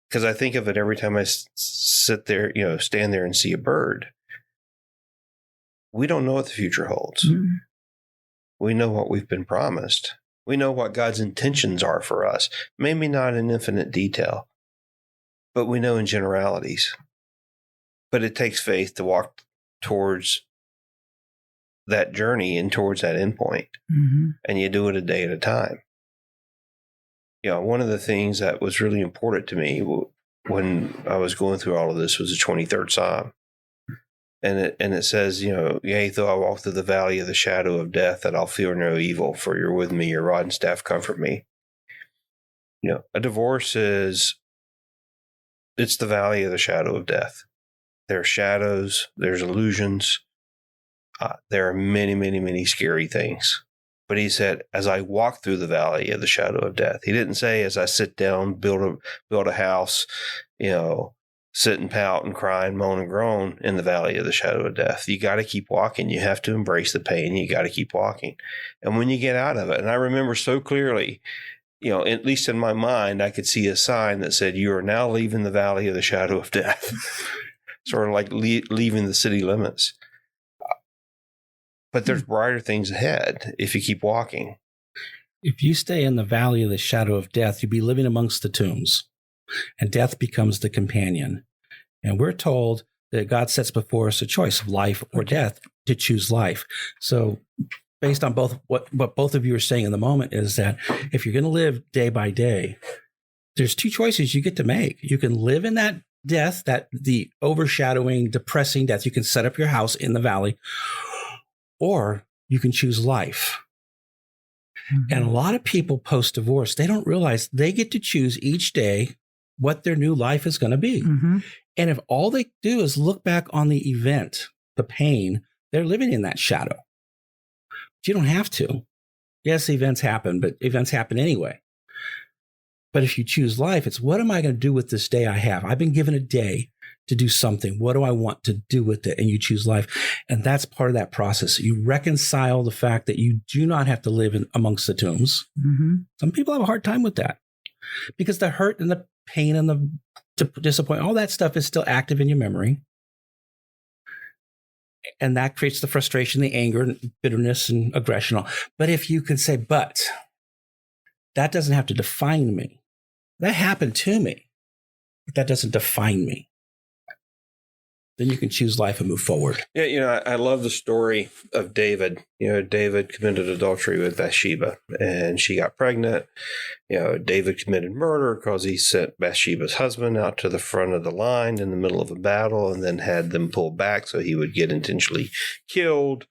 Because I think of it every time I sit there, stand there and see a bird. We don't know what the future holds. Mm-hmm. We know what we've been promised. We know what God's intentions are for us. Maybe not in infinite detail, but we know in generalities. But it takes faith to walk towards that journey and towards that endpoint. Mm-hmm. And you do it a day at a time. One of the things that was really important to me when I was going through all of this was the 23rd Psalm. And it says, yea, though I walk through the valley of the shadow of death, that I'll fear no evil, for you're with me, your rod and staff comfort me. A divorce it's the valley of the shadow of death. There are shadows, there's illusions, there are many, many, many scary things. But he said, as I walk through the valley of the shadow of death. He didn't say, as I sit down, build a house, sit and pout and cry and moan and groan in the valley of the shadow of death. You got to keep walking. You have to embrace the pain. You got to keep walking. And when you get out of it, and I remember so clearly, at least in my mind, I could see a sign that said, you are now leaving the valley of the shadow of death. Sort of like leaving the city limits. But there's brighter things ahead if you keep walking. If you stay in the valley of the shadow of death, you'll be living amongst the tombs, and death becomes the companion. And we're told that God sets before us a choice of life or death, to choose life. So based on both what both of you are saying in the moment is that if you're going to live day by day, there's two choices you get to make. You can live in that death, that the overshadowing, depressing death. You can set up your house in the valley, or you can choose life. Mm-hmm. And a lot of people post-divorce, they don't realize they get to choose each day what their new life is going to be. Mm-hmm. And if all they do is look back on the event, the pain, they're living in that shadow. But you don't have to. Yes, events happen, but events happen anyway. But if you choose life, it's what am I going to do with this day I have? I've been given a day to do something. What do I want to do with it? And you choose life. And that's part of that process. You reconcile the fact that you do not have to live amongst the tombs. Mm-hmm. Some people have a hard time with that because the hurt and the pain and the disappointment, all that stuff is still active in your memory. And that creates the frustration, the anger, and bitterness and aggression. But if you can say, but that doesn't have to define me. That happened to me, but that doesn't define me. Then you can choose life and move forward. Yeah, I love the story of David. David committed adultery with Bathsheba, and she got pregnant. David committed murder because he sent Bathsheba's husband out to the front of the line in the middle of a battle and then had them pull back so he would get intentionally killed.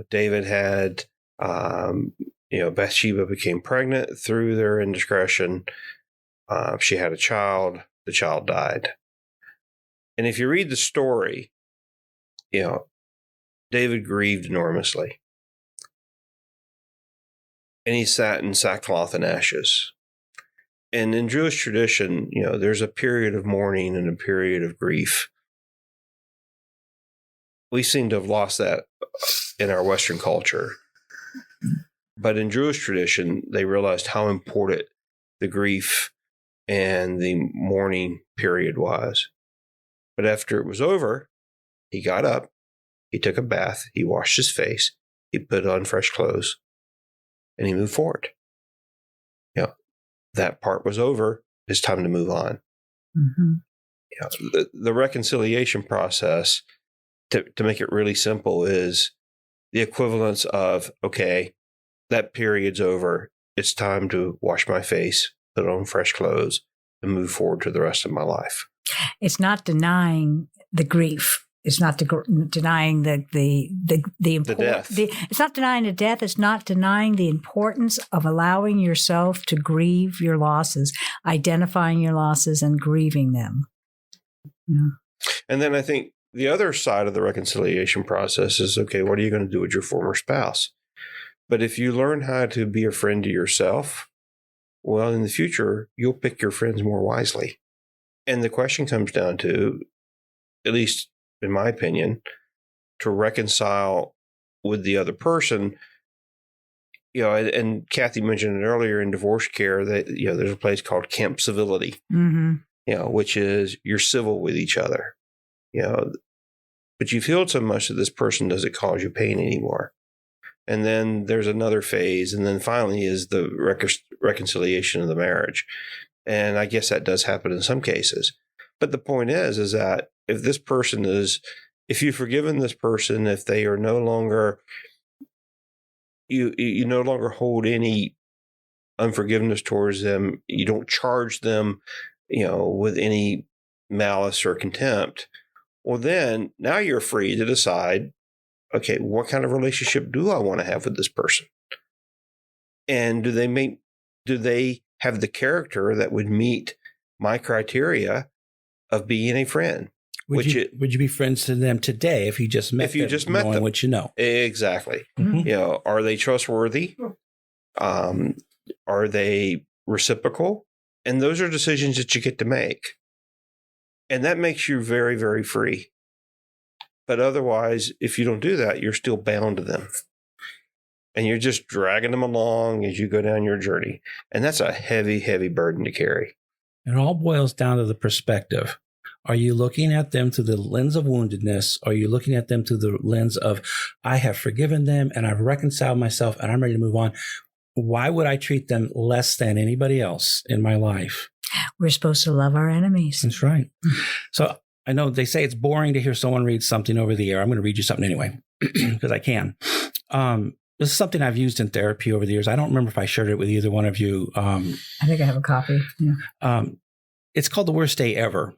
David had, Bathsheba became pregnant through their indiscretion. She had a child. The child died. And if you read the story, David grieved enormously. And he sat in sackcloth and ashes. And in Jewish tradition, there's a period of mourning and a period of grief. We seem to have lost that in our Western culture. But in Jewish tradition, they realized how important the grief and the mourning period was. But after it was over, he got up, he took a bath, he washed his face, he put on fresh clothes, and he moved forward. That part was over. It's time to move on. Mm-hmm. The reconciliation process, to make it really simple, is the equivalence of, okay, that period's over. It's time to wash my face, put on fresh clothes, and move forward to the rest of my life. It's not denying the grief. It's not denying the death. It's not denying the death. It's not denying the importance of allowing yourself to grieve your losses, identifying your losses and grieving them. Yeah. And then I think the other side of the reconciliation process is, okay, what are you going to do with your former spouse? But if you learn how to be a friend to yourself, well, in the future, you'll pick your friends more wisely. And the question comes down to, at least in my opinion, to reconcile with the other person. And Kathy mentioned it earlier in divorce care that, there's a place called Camp Civility, mm-hmm. Which is you're civil with each other, but you feel so much that this person doesn't cause you pain anymore. And then there's another phase. And then finally is the reconciliation of the marriage. And I guess that does happen in some cases. But the point is that if you've forgiven this person, if they are no longer, you no longer hold any unforgiveness towards them, you don't charge them, with any malice or contempt, well, then now you're free to decide, okay, what kind of relationship do I want to have with this person? And do they have the character that would meet my criteria of being a friend? Would you be friends to them today if you just met them? If you just met them, what you know. Exactly. Mm-hmm. Are they trustworthy? Are they reciprocal? And those are decisions that you get to make. And that makes you very, very free. But otherwise, if you don't do that, you're still bound to them. And you're just dragging them along as you go down your journey. And that's a heavy, heavy burden to carry. It all boils down to the perspective. Are you looking at them through the lens of woundedness? Are you looking at them through the lens of, I have forgiven them and I've reconciled myself and I'm ready to move on? Why would I treat them less than anybody else in my life? We're supposed to love our enemies. That's right. So I know they say it's boring to hear someone read something over the air. I'm going to read you something anyway, because I can. This is something I've used in therapy over the years. I don't remember if I shared it with either one of you. I think I have a copy. Yeah. It's called The Worst Day Ever.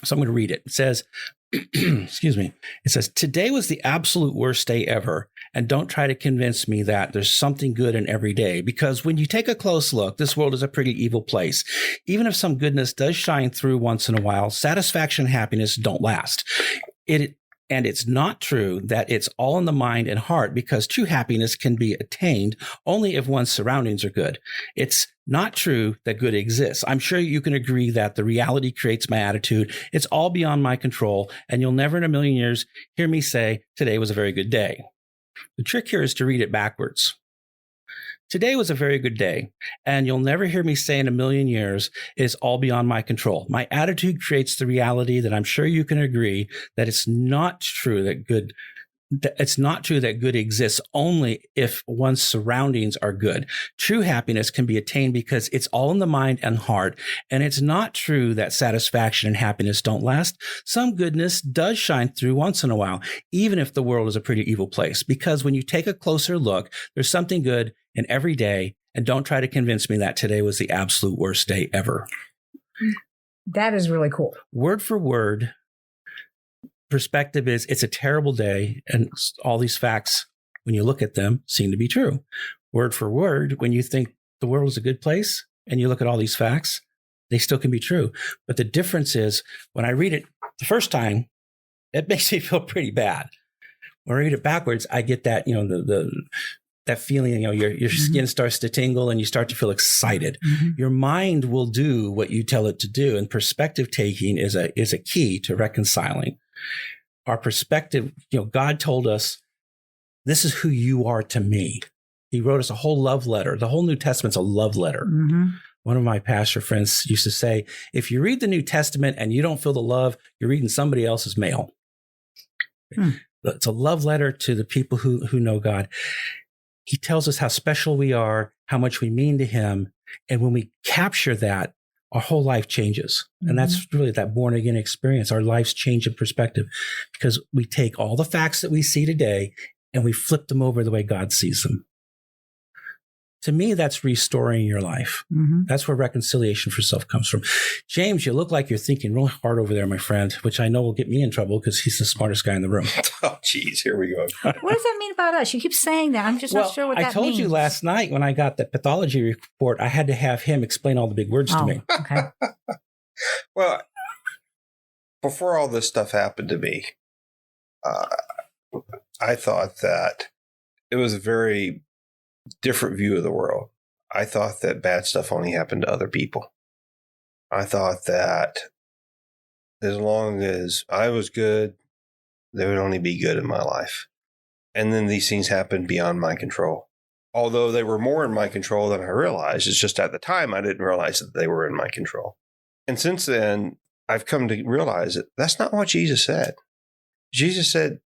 So I'm going to read it. It says, excuse me. It says, today was the absolute worst day ever. And don't try to convince me that there's something good in every day, because when you take a close look, this world is a pretty evil place. Even if some goodness does shine through once in a while, satisfaction and happiness don't last. And it's not true that it's all in the mind and heart, because true happiness can be attained only if one's surroundings are good. It's not true that good exists. I'm sure you can agree that the reality creates my attitude. It's all beyond my control, and you'll never in a million years hear me say, today was a very good day. The trick here is to read it backwards. Today was a very good day, and you'll never hear me say in a million years, it's all beyond my control. My attitude creates the reality that I'm sure you can agree that it's not true that good exists only if one's surroundings are good. True happiness can be attained because it's all in the mind and heart. And it's not true that satisfaction and happiness don't last. Some goodness does shine through once in a while, even if the world is a pretty evil place. Because when you take a closer look, there's something good in every day. And don't try to convince me that today was the absolute worst day ever. That is really cool. Word for word, perspective is it's a terrible day, and all these facts, when you look at them, seem to be true. Word for word, when you think the world is a good place and you look at all these facts, they still can be true. But the difference is when I read it the first time, it makes me feel pretty bad. When I read it backwards, I get that, that feeling, your skin starts to tingle and you start to feel excited. Mm-hmm. Your mind will do what you tell it to do. And perspective taking is a key to reconciling. Our perspective, God told us, this is who you are to me. He wrote us a whole love letter. The whole New Testament's a love letter. Mm-hmm. One of my pastor friends used to say, if you read the New Testament and you don't feel the love, you're reading somebody else's mail. It's a love letter to the people who know God. He tells us how special we are, how much we mean to him. And when we capture that, our whole life changes. And that's really that born again experience. Our lives change in perspective because we take all the facts that we see today and we flip them over the way God sees them. To me, that's restoring your life. Mm-hmm. That's where reconciliation for self comes from. James, you look like you're thinking real hard over there, my friend, which I know will get me in trouble because he's the smartest guy in the room. Oh, geez, here we go. What does that mean about us? You keep saying that. I'm just not sure what that means. I told you last night when I got the pathology report, I had to have him explain all the big words to me. Okay. Well, before all this stuff happened to me, I thought that it was a very different view of the world. I thought that bad stuff only happened to other people. I thought that as long as I was good, there would only be good in my life. And then these things happened beyond my control. Although they were more in my control than I realized. It's just at the time I didn't realize that they were in my control. And since then, I've come to realize that that's not what Jesus said. Jesus said,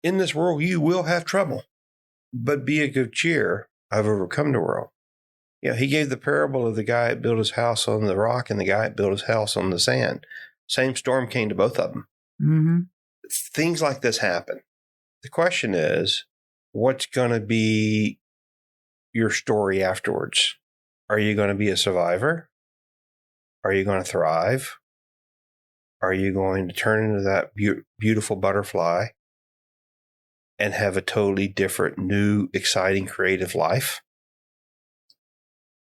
in this world you will have trouble. But be of good cheer, I've overcome the world. He gave the parable of the guy that built his house on the rock and the guy that built his house on the sand. Same storm came to both of them. Mm-hmm. Things like this happen. The question is, what's going to be your story afterwards? Are you going to be a survivor? Are you going to thrive? Are you going to turn into that beautiful butterfly and have a totally different, new, exciting, creative life?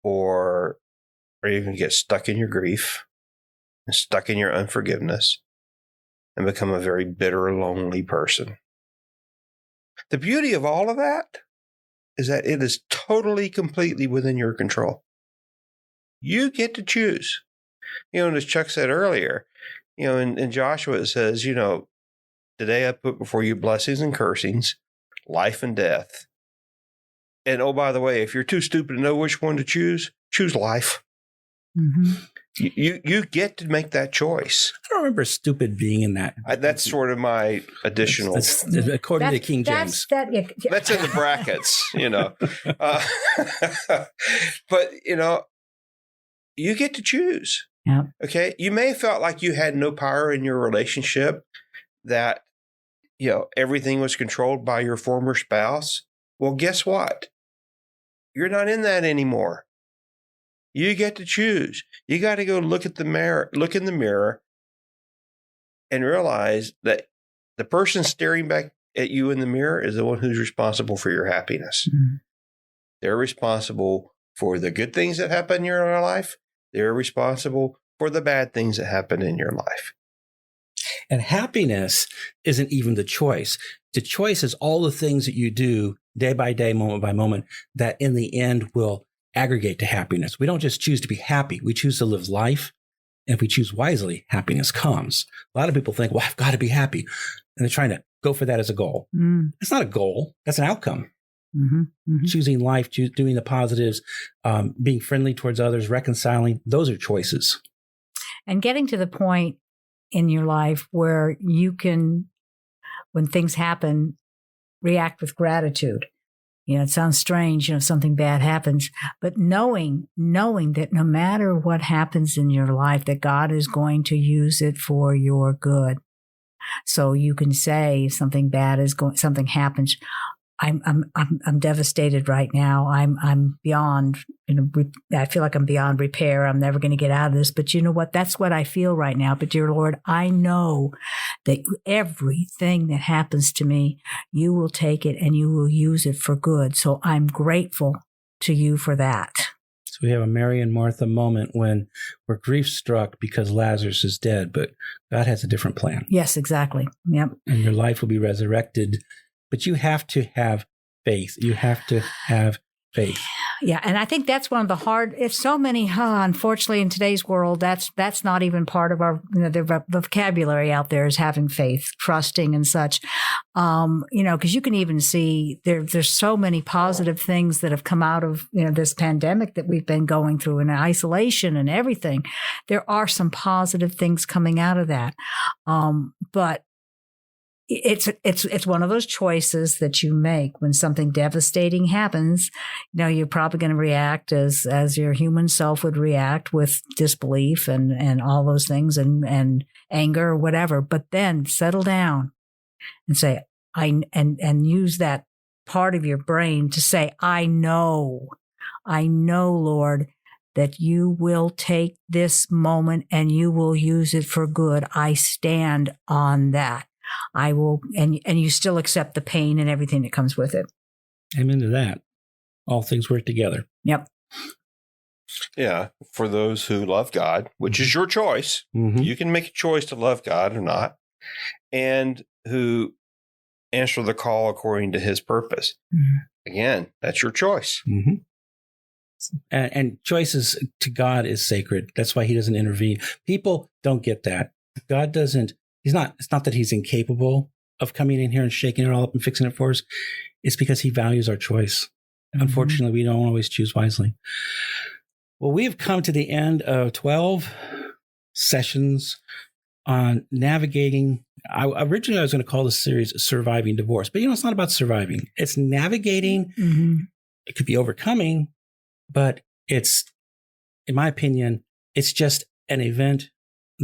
Or are you going to get stuck in your grief and stuck in your unforgiveness and become a very bitter, lonely person. The beauty of all of that is that it is totally, completely within your control. You get to choose. And as Chuck said earlier, in Joshua it says, today I put before you blessings and cursings, life and death. And oh, by the way, if you're too stupid to know which one to choose life. Mm-hmm. You get to make that choice. I don't remember stupid being in that. That's sort of my additional. According to King James. That's in the brackets, But, you get to choose. Yeah. Okay. You may have felt like you had no power in your relationship, that, everything was controlled by your former spouse. Well, guess what? You're not in that anymore. You get to choose. You got to go look in the mirror and realize that the person staring back at you in the mirror is the one who's responsible for your happiness. Mm-hmm. They're responsible for the good things that happen in your life. They're responsible for the bad things that happen in your life. And happiness isn't even the choice. The choice is all the things that you do day by day, moment by moment, that in the end will aggregate to happiness. We don't just choose to be happy. We choose to live life. And if we choose wisely, happiness comes. A lot of people think, well, I've got to be happy. And they're trying to go for that as a goal. Mm. It's not a goal. That's an outcome. Mm-hmm. Mm-hmm. Choosing life, doing the positives, being friendly towards others, reconciling. Those are choices. And getting to the point in your life where you can, when things happen, react with gratitude. It sounds strange, something bad happens, but knowing that no matter what happens in your life, that God is going to use it for your good. So you can say if something bad something happens, I'm devastated right now. I'm beyond, I feel like I'm beyond repair. I'm never going to get out of this. But you know what? That's what I feel right now. But dear Lord, I know that everything that happens to me, you will take it and you will use it for good. So I'm grateful to you for that. So we have a Mary and Martha moment when we're grief struck because Lazarus is dead, but God has a different plan. Yes, exactly. Yep. And your life will be resurrected. But you have to have faith. You have to have faith. Yeah, and I think that's one of the it's so many, unfortunately in today's world, that's not even part of our, the vocabulary out there is having faith, trusting and such. Because you can even see there's so many positive things that have come out of, this pandemic that we've been going through and isolation and everything. There are some positive things coming out of that. But it's one of those choices that you make when something devastating happens. You're probably going to react as your human self would react, with disbelief and all those things and anger or whatever. But then settle down and say, and use that part of your brain to say, I know, Lord, that you will take this moment and you will use it for good. I stand on that. I will, and you still accept the pain and everything that comes with it. Amen to that. All things work together. Yep. Yeah. For those who love God, which is your choice, you can make a choice to love God or not, and who answer the call according to his purpose. Mm-hmm. Again, that's your choice. Mm-hmm. And choices to God is sacred. That's why he doesn't intervene. People don't get that. God doesn't. It's not that he's incapable of coming in here and shaking it all up and fixing it for us. It's because he values our choice. Mm-hmm. Unfortunately, we don't always choose wisely. Well, we have come to the end of 12 sessions on navigating. Originally, I was going to call this series Surviving Divorce, but it's not about surviving. It's navigating. Mm-hmm. It could be overcoming, but it's, in my opinion, it's just an event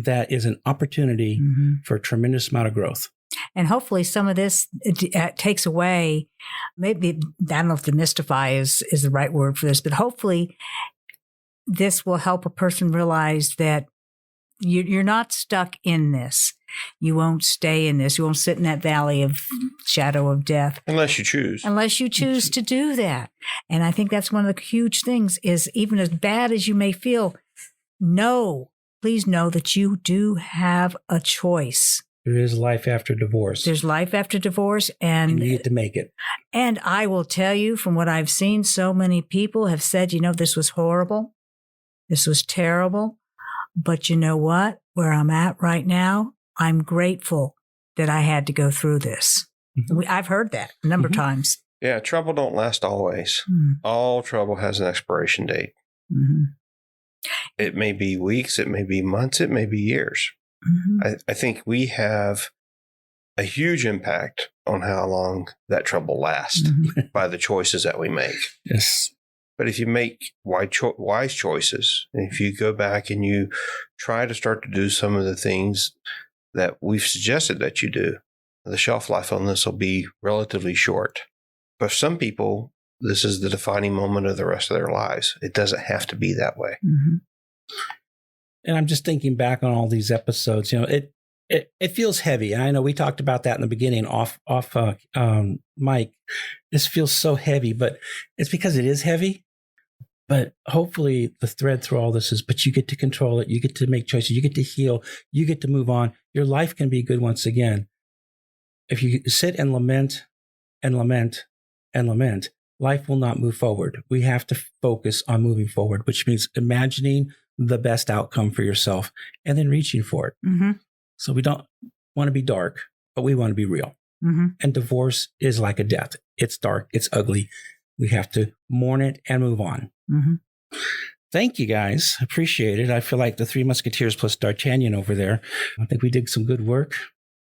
that is an opportunity for a tremendous amount of growth. And hopefully some of this takes away, maybe, I don't know if demystify is the right word for this, but hopefully this will help a person realize that you're not stuck in this. You won't stay in this. You won't sit in that valley of shadow of death. Unless you choose. Unless you choose to do that. And I think that's one of the huge things is, even as bad as you may feel, please know that you do have a choice. There is life after divorce. There's life after divorce, and you get to make it. And I will tell you, from what I've seen, so many people have said, this was horrible. This was terrible. But you know what? Where I'm at right now, I'm grateful that I had to go through this. Mm-hmm. I've heard that a number of times. Yeah, trouble don't last always. Mm-hmm. All trouble has an expiration date. Mm-hmm. It may be weeks, it may be months, it may be years. Mm-hmm. I think we have a huge impact on how long that trouble lasts by the choices that we make. Yes. But if you make wise choices, and if you go back and you try to start to do some of the things that we've suggested that you do, the shelf life on this will be relatively short. But for some people, this is the defining moment of the rest of their lives. It doesn't have to be that way. Mm-hmm. And I'm just thinking back on all these episodes, it feels heavy. And I know we talked about that in the beginning off mic. This feels so heavy, but it's because it is heavy. But hopefully the thread through all this is, but you get to control it. You get to make choices. You get to heal. You get to move on. Your life can be good once again. If you sit and lament and lament and lament, life will not move forward. We have to focus on moving forward, which means imagining the best outcome for yourself and then reaching for it. Mm-hmm. So we don't want to be dark, but we want to be real. Mm-hmm. And divorce is like a death. It's dark. It's ugly. We have to mourn it and move on. Mm-hmm. Thank you, guys. Appreciate it. I feel like the Three Musketeers plus D'Artagnan over there. I think we did some good work.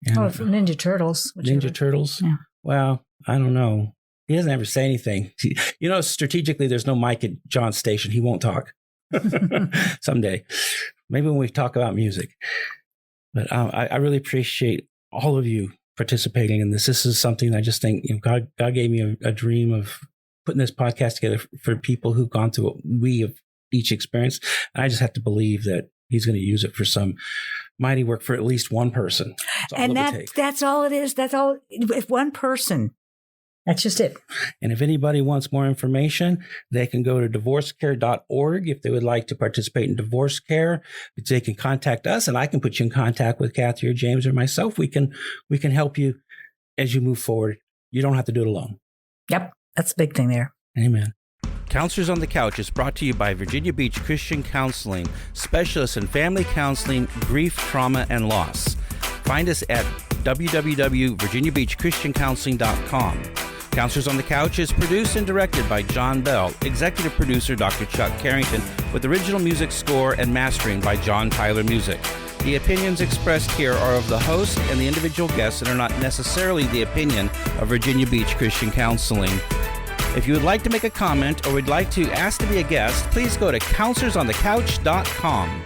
And, Ninja Turtles. Whichever. Ninja Turtles? Yeah. Well, I don't know. He doesn't ever say anything. Strategically, there's no mic at John's station. He won't talk. Someday. Maybe when we talk about music. But I really appreciate all of you participating in this. This is something I just think God gave me a dream of putting this podcast together for people who've gone through what we have each experienced. And I just have to believe that He's going to use it for some mighty work for at least one person. That's all it is. That's all. If one person. That's just it. And if anybody wants more information, they can go to divorcecare.org if they would like to participate in divorce care. They can contact us, and I can put you in contact with Kathy or James or myself. We can help you as you move forward. You don't have to do it alone. Yep. That's the big thing there. Amen. Counselors on the Couch is brought to you by Virginia Beach Christian Counseling, specialists in family counseling, grief, trauma, and loss. Find us at www.virginiabeachchristiancounseling.com. Counselors on the Couch is produced and directed by John Bell, executive producer Dr. Chuck Carrington, with original music score and mastering by John Tyler Music. The opinions expressed here are of the host and the individual guests and are not necessarily the opinion of Virginia Beach Christian Counseling. If you would like to make a comment or would like to ask to be a guest, please go to counselorsonthecouch.com.